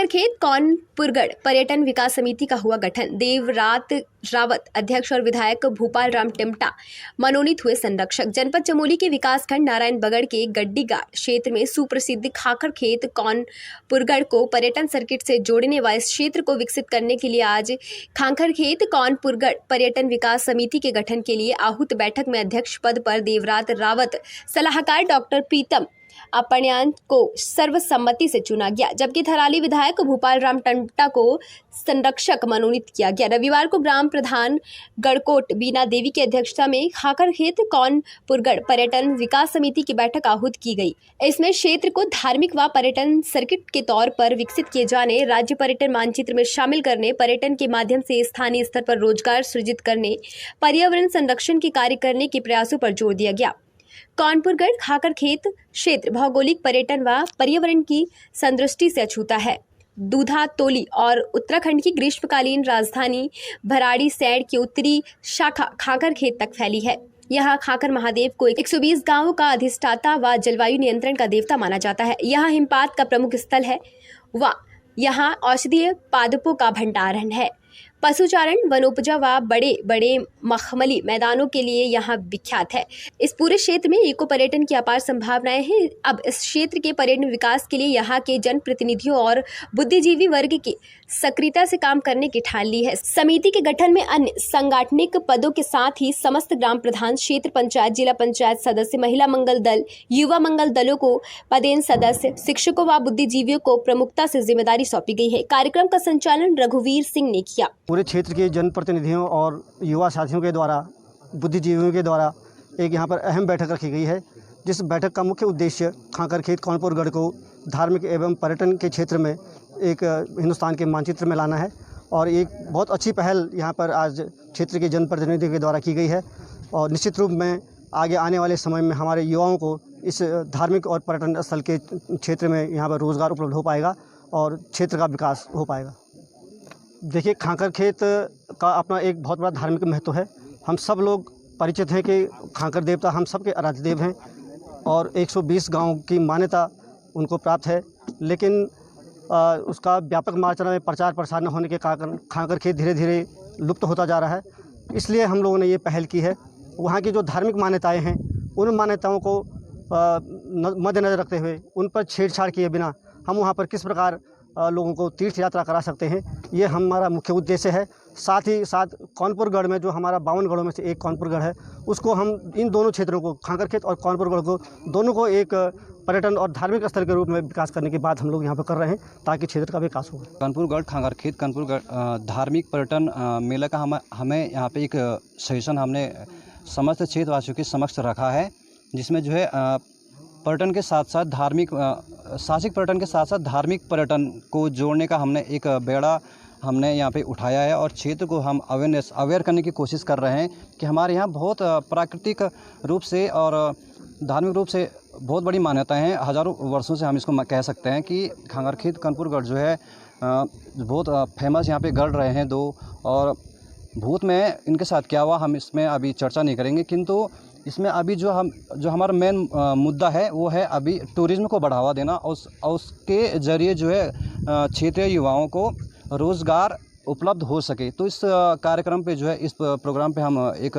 खाकरखेत कौनपुरगढ़ पर्यटन विकास समिति का हुआ गठन। देवरात रावत अध्यक्ष और विधायक भूपाल राम टिमटा मनोनीत हुए संरक्षक। जनपद चमोली के विकासखंड नारायण बगड़ के गड्डीगाड़ क्षेत्र में सुप्रसिद्ध खाकरखेत कौनपुरगढ़ को पर्यटन सर्किट से जोड़ने व इस क्षेत्र को विकसित करने के लिए आज खाकरखेत कौनपुरगढ़ पर्यटन विकास समिति के गठन के लिए आहूत बैठक में अध्यक्ष पद पर देवरात रावत, सलाहकार डॉक्टर प्रीतम अपण्यान को सर्वसम्मति से चुना गया, जबकि थराली विधायक भूपाल राम टिमटा को संरक्षक मनोनीत किया गया। रविवार को ग्राम प्रधान गड़कोट बीना देवी की अध्यक्षता में खाकरखेत कौनपुरगढ़ पर्यटन विकास समिति की बैठक आहूत की गई। इसमें क्षेत्र को धार्मिक व पर्यटन सर्किट के तौर पर विकसित किए जाने, राज्य पर्यटन मानचित्र में शामिल करने, पर्यटन के माध्यम से स्थानीय स्तर पर रोजगार सृजित करने, पर्यावरण संरक्षण के कार्य करने के प्रयासों पर जोर दिया गया। कौनपुरगढ़ खाकरखेत क्षेत्र भौगोलिक, पर्यटन व पर्यावरण की संदृष्टि से अछूता है। दूधा तोली और उत्तराखंड की ग्रीष्मकालीन राजधानी भराड़ीसैंण की उत्तरी शाखा खाकरखेत तक फैली है। यहाँ खाकर महादेव को 120 गांवों का अधिष्ठाता व जलवायु नियंत्रण का देवता माना जाता है। यहाँ हिमपात का प्रमुख स्थल है व यहाँ औषधीय पादपों का भंडारण है। पशुचारण, वनोपजा व बड़े बड़े मखमली मैदानों के लिए यहाँ विख्यात है। इस पूरे क्षेत्र में इको पर्यटन की अपार संभावनाएं हैं। अब इस क्षेत्र के पर्यटन विकास के लिए यहाँ के जनप्रतिनिधियों और बुद्धिजीवी वर्ग की सक्रियता से काम करने की ठान ली है। समिति के गठन में अन्य सांगठनिक पदों के साथ ही समस्त ग्राम प्रधान, क्षेत्र पंचायत, जिला पंचायत सदस्य, महिला मंगल दल, युवा मंगल दलों को पदेन सदस्य, शिक्षकों व बुद्धिजीवियों को प्रमुखता से जिम्मेदारी सौंपी गई है। कार्यक्रम का संचालन रघुवीर सिंह ने किया। पूरे क्षेत्र के जनप्रतिनिधियों और युवा साथियों के द्वारा, बुद्धिजीवियों के द्वारा एक यहाँ पर अहम बैठक रखी गई है, जिस बैठक का मुख्य उद्देश्य खाकरखेत कौनपुरगढ़ को धार्मिक एवं पर्यटन के क्षेत्र में एक हिंदुस्तान के मानचित्र में लाना है। और एक बहुत अच्छी पहल यहाँ पर आज क्षेत्र के जनप्रतिनिधियों के द्वारा की गई है और निश्चित रूप में आगे आने वाले समय में हमारे युवाओं को इस धार्मिक और पर्यटन स्थल के क्षेत्र में यहाँ पर रोज़गार उपलब्ध हो पाएगा और क्षेत्र का विकास हो पाएगा। देखिए, खाकरखेत का अपना एक बहुत बड़ा धार्मिक महत्व है। हम सब लोग परिचित हैं कि खाकर देवता हम सब के आराध्य देव हैं और 120 गांव की मान्यता उनको प्राप्त है, लेकिन उसका व्यापक मात्रा में प्रचार प्रसार न होने के कारण खाकरखेत धीरे धीरे लुप्त होता जा रहा है। इसलिए हम लोगों ने ये पहल की है। वहाँ की जो धार्मिक मान्यताएँ हैं, उन मान्यताओं को मद्देनज़र रखते हुए उन पर छेड़छाड़ किए बिना हम वहाँ पर किस प्रकार लोगों को तीर्थ यात्रा करा सकते हैं, ये हमारा मुख्य उद्देश्य है। साथ ही साथ कौनपुरगढ़ में जो हमारा 52 गढ़ों में से एक कौनपुरगढ़ है, उसको हम इन दोनों क्षेत्रों को, खाकरखेत और कौनपुरगढ़ को, दोनों को एक पर्यटन और धार्मिक स्थल के रूप में विकास करने की बात हम लोग यहाँ पर कर रहे हैं ताकि क्षेत्र का विकास हो। कौनपुरगढ़ खाकरखेत कौनपुरगढ़ धार्मिक पर्यटन मेला का हमें यहाँ पे एक सजेशन हमने समस्त क्षेत्रवासियों के समक्ष रखा है, जिसमें जो है पर्यटन के साथ साथ धार्मिक साहसिक पर्यटन के साथ साथ धार्मिक पर्यटन को जोड़ने का हमने एक बेड़ा हमने यहाँ पे उठाया है और क्षेत्र को हम अवेयर करने की कोशिश कर रहे हैं कि हमारे यहाँ बहुत प्राकृतिक रूप से और धार्मिक रूप से बहुत बड़ी मान्यताएं हैं। हज़ारों वर्षों से हम इसको कह सकते हैं कि खाकरखेत कौनपुरगढ़ जो है बहुत फेमस यहाँ पे गढ़ रहे हैं दो, और भूत में इनके साथ क्या हुआ हम इसमें अभी चर्चा नहीं करेंगे, किंतु इसमें अभी जो हमारा मेन मुद्दा है वो है अभी टूरिज़्म को बढ़ावा देना और उसके ज़रिए जो है क्षेत्रीय युवाओं को रोज़गार उपलब्ध हो सके। तो इस कार्यक्रम पे जो है, इस प्रोग्राम पे हम एक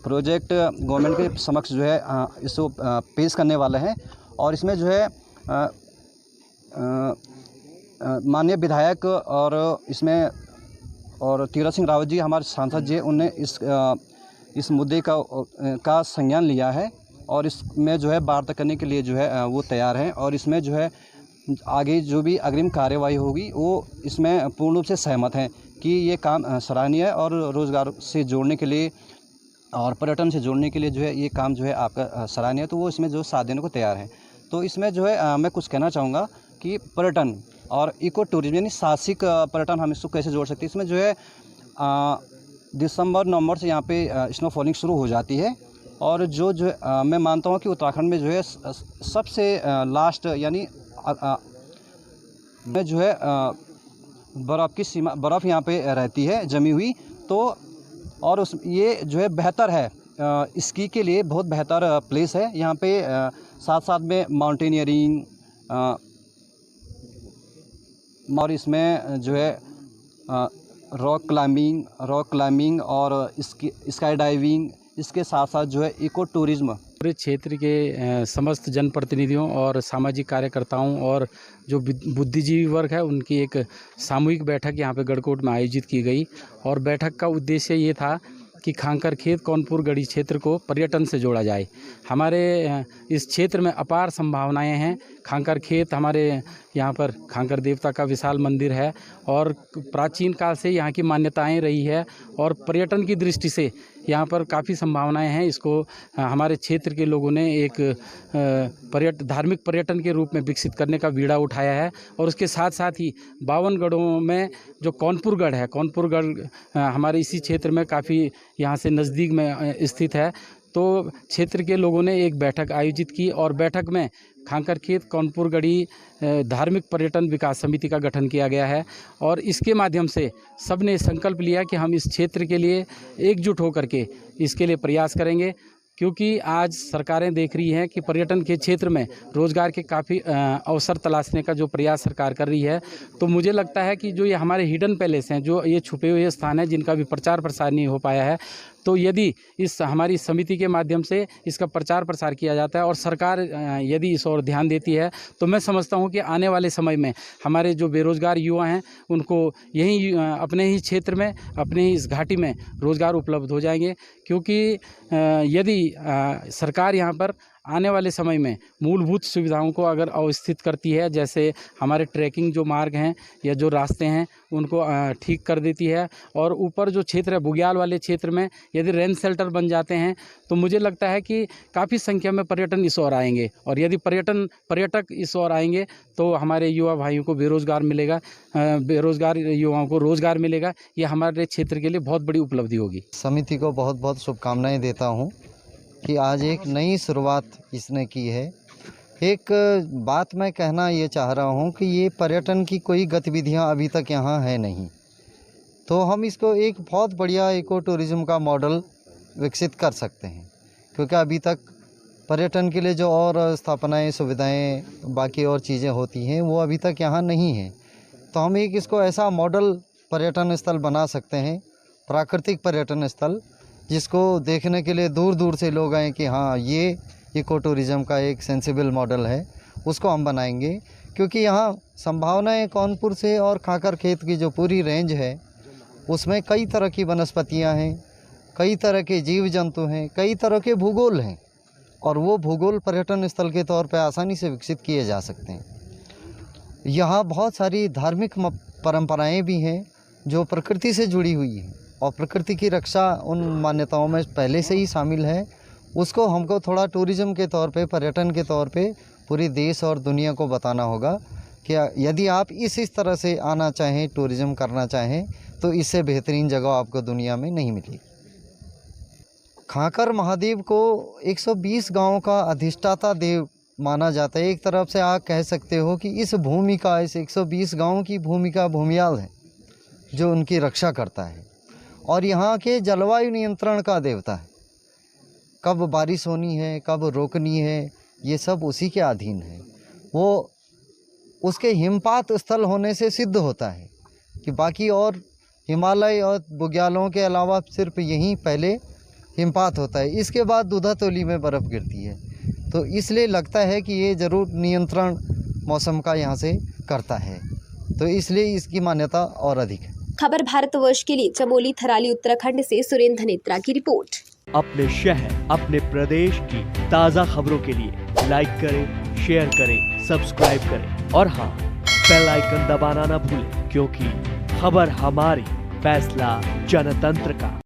प्रोजेक्ट गवर्नमेंट के समक्ष जो है इसको पेश करने वाले हैं और इसमें जो है माननीय विधायक और इसमें और तीरथ सिंह रावत जी हमारे सांसद जी, उनने इस मुद्दे का संज्ञान लिया है और इसमें जो है वार्ता करने के लिए जो है वो तैयार हैं और इसमें जो है आगे जो भी अग्रिम कार्यवाही होगी वो इसमें पूर्ण रूप से सहमत हैं कि ये काम सराहनीय है और रोज़गार से जोड़ने के लिए और पर्यटन से जोड़ने के लिए जो है ये काम जो है आपका सराहनीय है, तो वो इसमें जो साथ देने को तैयार है। तो इसमें जो है मैं कुछ कहना चाहूँगा कि पर्यटन और इको टूरिज्म यानी साहसिक पर्यटन हम इसको कैसे जोड़ सकते हैं। इसमें जो है दिसंबर नवंबर से यहाँ पे स्नो फॉलिंग शुरू हो जाती है और जो मैं मानता हूँ कि उत्तराखंड में जो है सबसे लास्ट यानी में जो है बर्फ़ की सीमा, बर्फ़ यहाँ पे रहती है जमी हुई, तो और ये जो है बेहतर है स्की के लिए, बहुत बेहतर प्लेस है यहाँ पे। साथ साथ में माउंटेनियरिंग और इसमें जो है रॉक क्लाइंबिंग और स्काई डाइविंग, इसके साथ साथ जो है इको टूरिज्म। पूरे क्षेत्र के समस्त जनप्रतिनिधियों और सामाजिक कार्यकर्ताओं और जो बुद्धिजीवी वर्ग है उनकी एक सामूहिक बैठक यहाँ पे गढ़कोट में आयोजित की गई। और बैठक का उद्देश्य ये था कि खांकर खेत कौनपुर गढ़ी क्षेत्र को पर्यटन से जोड़ा जाए। हमारे इस क्षेत्र में अपार संभावनाएं हैं। खांकर खेत हमारे यहाँ पर खांकर देवता का विशाल मंदिर है और प्राचीन काल से यहाँ की मान्यताएं रही है और पर्यटन की दृष्टि से यहाँ पर काफ़ी संभावनाएं हैं। इसको हमारे क्षेत्र के लोगों ने एक धार्मिक पर्यटन के रूप में विकसित करने का बीड़ा उठाया है। और उसके साथ साथ ही 52 गढ़ों में जो कौनपुर गढ़ है, कौनपुर गढ़ हमारे इसी क्षेत्र में काफ़ी यहाँ से नज़दीक में स्थित है। तो क्षेत्र के लोगों ने एक बैठक आयोजित की और बैठक में खांकर खेत कौनपुर गढ़ी धार्मिक पर्यटन विकास समिति का गठन किया गया है। और इसके माध्यम से सब ने संकल्प लिया कि हम इस क्षेत्र के लिए एकजुट होकर के इसके लिए प्रयास करेंगे, क्योंकि आज सरकारें देख रही हैं कि पर्यटन के क्षेत्र में रोज़गार के काफ़ी अवसर तलाशने का जो प्रयास सरकार कर रही है। तो मुझे लगता है कि जो ये हमारे हिडन पैलेस हैं, जो ये छुपे हुए स्थान हैं जिनका भी प्रचार प्रसार नहीं हो पाया है, तो यदि इस हमारी समिति के माध्यम से इसका प्रचार प्रसार किया जाता है और सरकार यदि इस ओर ध्यान देती है, तो मैं समझता हूं कि आने वाले समय में हमारे जो बेरोज़गार युवा हैं उनको यहीं अपने ही क्षेत्र में, अपने ही इस घाटी में रोज़गार उपलब्ध हो जाएंगे। क्योंकि यदि सरकार यहाँ पर आने वाले समय में मूलभूत सुविधाओं को अगर अवस्थित करती है, जैसे हमारे ट्रैकिंग जो मार्ग हैं या जो रास्ते हैं उनको ठीक कर देती है, और ऊपर जो क्षेत्र है बुग्याल वाले क्षेत्र में यदि रेन शेल्टर बन जाते हैं, तो मुझे लगता है कि काफ़ी संख्या में पर्यटन इस ओर आएंगे। और यदि पर्यटक इस ओर आएंगे तो हमारे युवा भाइयों को बेरोज़गार मिलेगा, बेरोज़गार युवाओं को रोज़गार मिलेगा। ये हमारे क्षेत्र के लिए बहुत बड़ी उपलब्धि होगी। समिति को बहुत बहुत शुभकामनाएं देता हूं कि आज एक नई शुरुआत इसने की है। एक बात मैं कहना ये चाह रहा हूं कि ये पर्यटन की कोई गतिविधियां अभी तक यहाँ है नहीं, तो हम इसको एक बहुत बढ़िया इको टूरिज़्म का मॉडल विकसित कर सकते हैं। क्योंकि अभी तक पर्यटन के लिए जो और स्थापनाएं, सुविधाएं, बाकी और चीज़ें होती हैं वो अभी तक यहाँ नहीं है। तो हम एक इसको ऐसा मॉडल पर्यटन स्थल बना सकते हैं, प्राकृतिक पर्यटन स्थल, जिसको देखने के लिए दूर दूर से लोग आएँ कि हाँ ये इको टूरिज़्म का एक सेंसिबल मॉडल है, उसको हम बनाएंगे। क्योंकि यहाँ संभावनाएं कौनपुर से और खांकर खेत की जो पूरी रेंज है उसमें कई तरह की वनस्पतियाँ हैं, कई तरह के जीव जंतु हैं, कई तरह के भूगोल हैं, और वो भूगोल पर्यटन स्थल के तौर पे आसानी से विकसित किए जा सकते हैं। यहाँ बहुत सारी धार्मिक परंपराएं भी हैं जो प्रकृति से जुड़ी हुई हैं, और प्रकृति की रक्षा उन मान्यताओं में पहले से ही शामिल है। उसको हमको थोड़ा टूरिज़्म के तौर पे, पर्यटन के तौर पे पूरे देश और दुनिया को बताना होगा कि यदि आप इस तरह से आना चाहें, टूरिज़्म करना चाहें, तो इससे बेहतरीन जगह आपको दुनिया में नहीं मिलेगी। खांकर महादेव को 120 गाँव का अधिष्ठाता देव माना जाता है। एक तरफ से आप कह सकते हो कि इस भूमि का, इस 120 गाँव की भूमि का भूमियाल है जो उनकी रक्षा करता है, और यहाँ के जलवायु नियंत्रण का देवता है। कब बारिश होनी है, कब रोकनी है, ये सब उसी के अधीन है। वो उसके हिमपात स्थल होने से सिद्ध होता है कि बाकी और हिमालय और बुग्यालों के अलावा सिर्फ यहीं पहले हिमपात होता है, इसके बाद दूधातोली में बर्फ़ गिरती है। तो इसलिए लगता है कि ये ज़रूर नियंत्रण मौसम का यहाँ से करता है, तो इसलिए इसकी मान्यता और अधिक है। खबर भारतवर्ष के लिए चमोली, थराली, उत्तराखंड से सुरेंद्र धनेत्रा की रिपोर्ट। अपने शहर, अपने प्रदेश की ताज़ा खबरों के लिए लाइक करें, शेयर करें, सब्सक्राइब करें और हाँ, बेल आइकन दबाना ना भूलें, क्योंकि खबर हमारी, फैसला जनतंत्र का।